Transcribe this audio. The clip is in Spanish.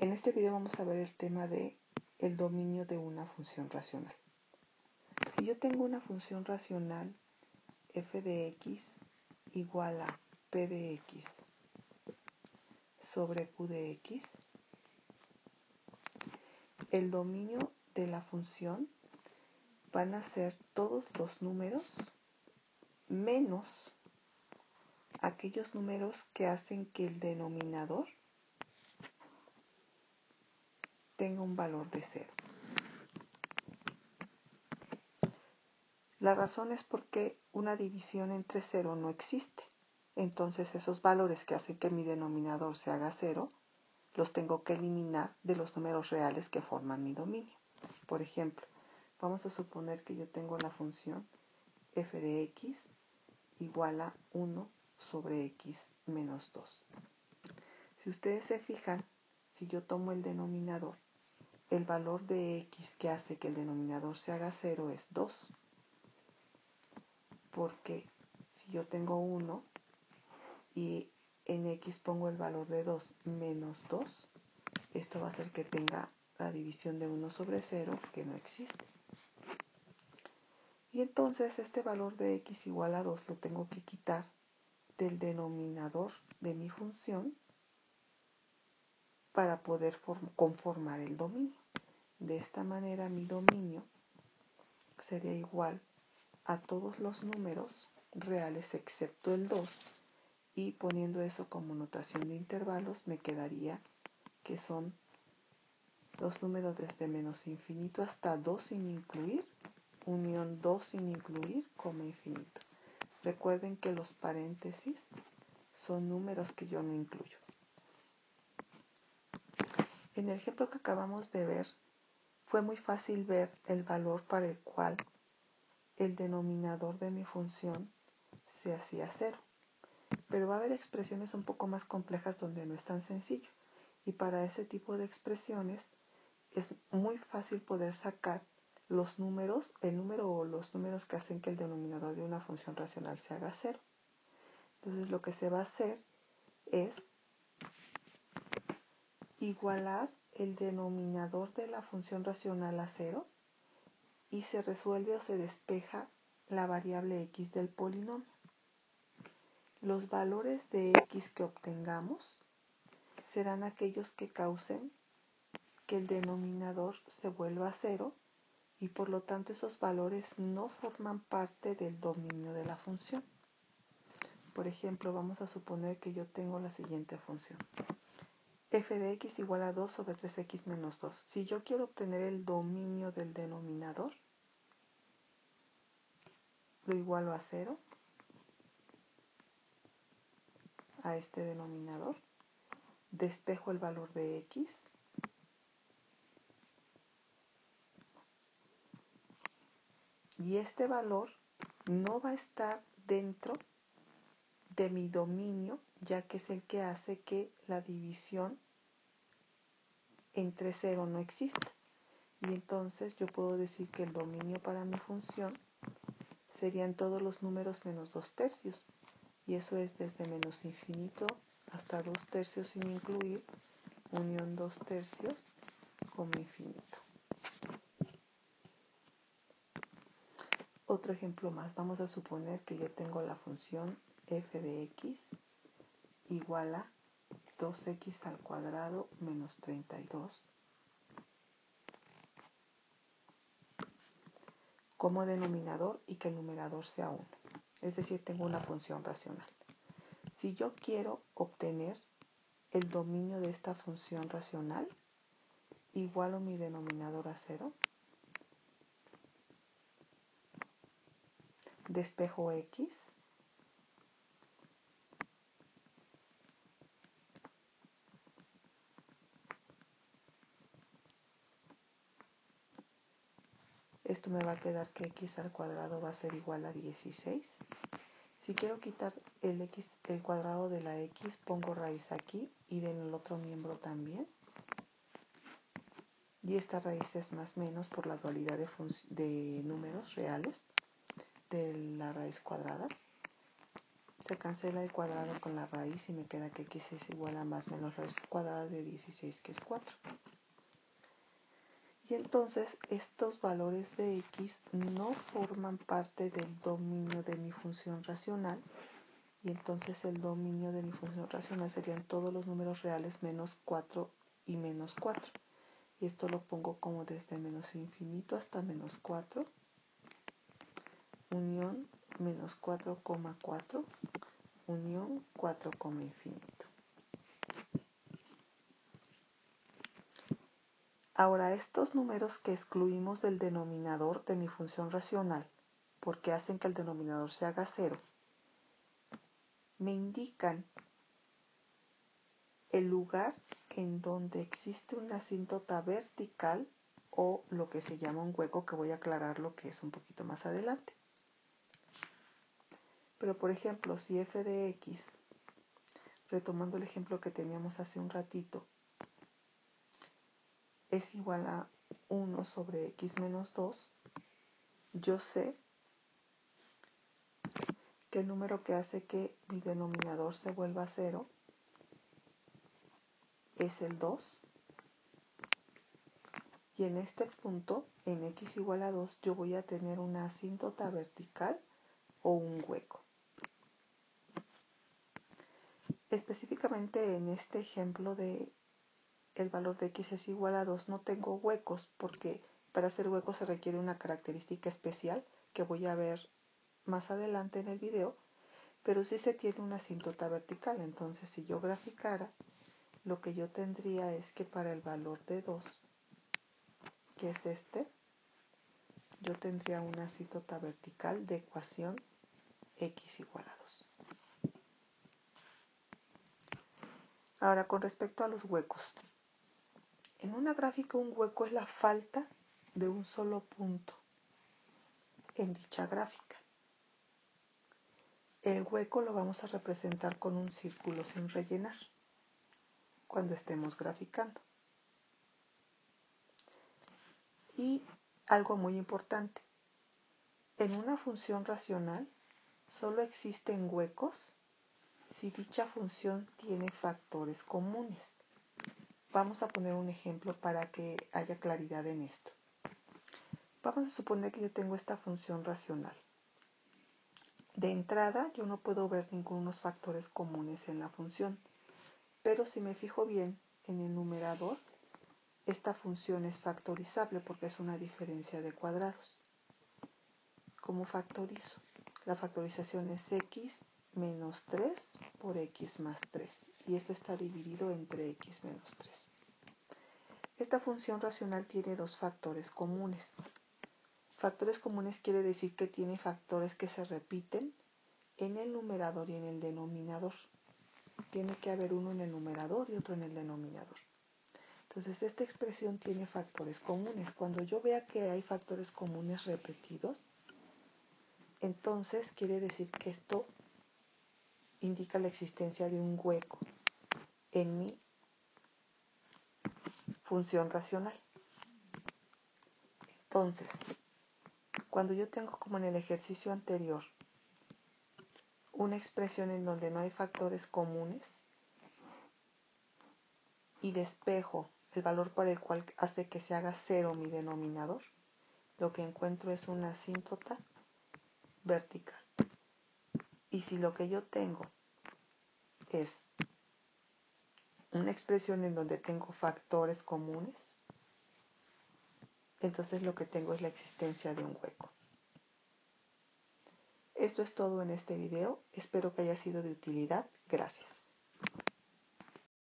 En este video vamos a ver el tema de el dominio de una función racional. Si yo tengo una función racional f de x igual a p de x sobre q de x, el dominio de la función van a ser todos los números menos aquellos números que hacen que el denominador tenga un valor de 0. La razón es porque una división entre 0 no existe. Entonces esos valores que hacen que mi denominador se haga 0, los tengo que eliminar de los números reales que forman mi dominio. Por ejemplo, vamos a suponer que yo tengo la función f de x igual a 1 sobre x menos 2. Si ustedes se fijan, si yo tomo el denominador, el valor de x que hace que el denominador se haga 0 es 2. Porque si yo tengo 1 y en x pongo el valor de 2 menos 2, esto va a hacer que tenga la división de 1 sobre 0, que no existe. Y entonces este valor de x igual a 2 lo tengo que quitar del denominador de mi función para poder conformar el dominio. De esta manera mi dominio sería igual a todos los números reales excepto el 2, y poniendo eso como notación de intervalos me quedaría que son los números desde menos infinito hasta 2 sin incluir, unión 2 sin incluir, coma infinito. Recuerden que los paréntesis son números que yo no incluyo. En el ejemplo que acabamos de ver, fue muy fácil ver el valor para el cual el denominador de mi función se hacía 0. Pero va a haber expresiones un poco más complejas donde no es tan sencillo. Y para ese tipo de expresiones es muy fácil poder sacar los números, el número o los números que hacen que el denominador de una función racional se haga 0. Entonces lo que se va a hacer es igualar el denominador de la función racional a 0 y se resuelve o se despeja la variable x del polinomio. Los valores de x que obtengamos serán aquellos que causen que el denominador se vuelva 0 y por lo tanto esos valores no forman parte del dominio de la función. Por ejemplo, vamos a suponer que yo tengo la siguiente función. F de x igual a 2 sobre 3x menos 2. Si yo quiero obtener el dominio del denominador, lo igualo a 0, a este denominador, despejo el valor de x, y este valor no va a estar dentro de mi dominio, ya que es el que hace que la división entre 0 no exista. Y entonces yo puedo decir que el dominio para mi función serían todos los números menos 2 tercios. Y eso es desde menos infinito hasta 2 tercios sin incluir, unión 2 tercios como infinito. Otro ejemplo más. Vamos a suponer que yo tengo la función f de x igual a 2x al cuadrado menos 32 como denominador y que el numerador sea 1. Es decir, tengo una función racional. Si yo quiero obtener el dominio de esta función racional, igualo mi denominador a 0, despejo x, esto me va a quedar que x al cuadrado va a ser igual a 16. Si quiero quitar el cuadrado de la x, pongo raíz aquí y del otro miembro también. Y esta raíz es más menos por la dualidad de números reales de la raíz cuadrada. Se cancela el cuadrado con la raíz y me queda que x es igual a más menos raíz cuadrada de 16, que es 4. Y entonces estos valores de x no forman parte del dominio de mi función racional. Y entonces el dominio de mi función racional serían todos los números reales menos 4 y menos 4. Y esto lo pongo como desde menos infinito hasta menos 4, unión menos 4,4, unión 4, infinito. Ahora, estos números que excluimos del denominador de mi función racional, porque hacen que el denominador se haga 0, me indican el lugar en donde existe una asíntota vertical o lo que se llama un hueco, que voy a aclarar lo que es un poquito más adelante. Pero por ejemplo, si f de x, retomando el ejemplo que teníamos hace un ratito, es igual a 1 sobre x menos 2, yo sé que el número que hace que mi denominador se vuelva 0 es el 2. Y en este punto, en x igual a 2, yo voy a tener una asíntota vertical o un hueco. Específicamente en este ejemplo de el valor de x es igual a 2, no tengo huecos, porque para hacer huecos se requiere una característica especial que voy a ver más adelante en el video, pero sí se tiene una asíntota vertical. Entonces, si yo graficara, lo que yo tendría es que para el valor de 2, que es este, yo tendría una asíntota vertical de ecuación x igual a 2. Ahora, con respecto a los huecos. En una gráfica, un hueco es la falta de un solo punto en dicha gráfica. El hueco lo vamos a representar con un círculo sin rellenar cuando estemos graficando. Y algo muy importante, en una función racional solo existen huecos si dicha función tiene factores comunes. Vamos a poner un ejemplo para que haya claridad en esto. Vamos a suponer que yo tengo esta función racional. De entrada, yo no puedo ver ningunos factores comunes en la función, pero si me fijo bien en el numerador, esta función es factorizable porque es una diferencia de cuadrados. ¿Cómo factorizo? La factorización es x menos 3 por x más 3, y esto está dividido entre x menos 3. Esta función racional tiene dos factores comunes. Factores comunes quiere decir que tiene factores que se repiten en el numerador y en el denominador. Tiene que haber uno en el numerador y otro en el denominador. Entonces, esta expresión tiene factores comunes. Cuando yo vea que hay factores comunes repetidos, entonces quiere decir que esto indica la existencia de un hueco en mi función racional. Entonces, cuando yo tengo, como en el ejercicio anterior, una expresión en donde no hay factores comunes y despejo el valor por el cual hace que se haga 0 mi denominador, lo que encuentro es una asíntota vertical. Y si lo que yo tengo es una expresión en donde tengo factores comunes, entonces lo que tengo es la existencia de un hueco. Esto es todo en este video. Espero que haya sido de utilidad. Gracias.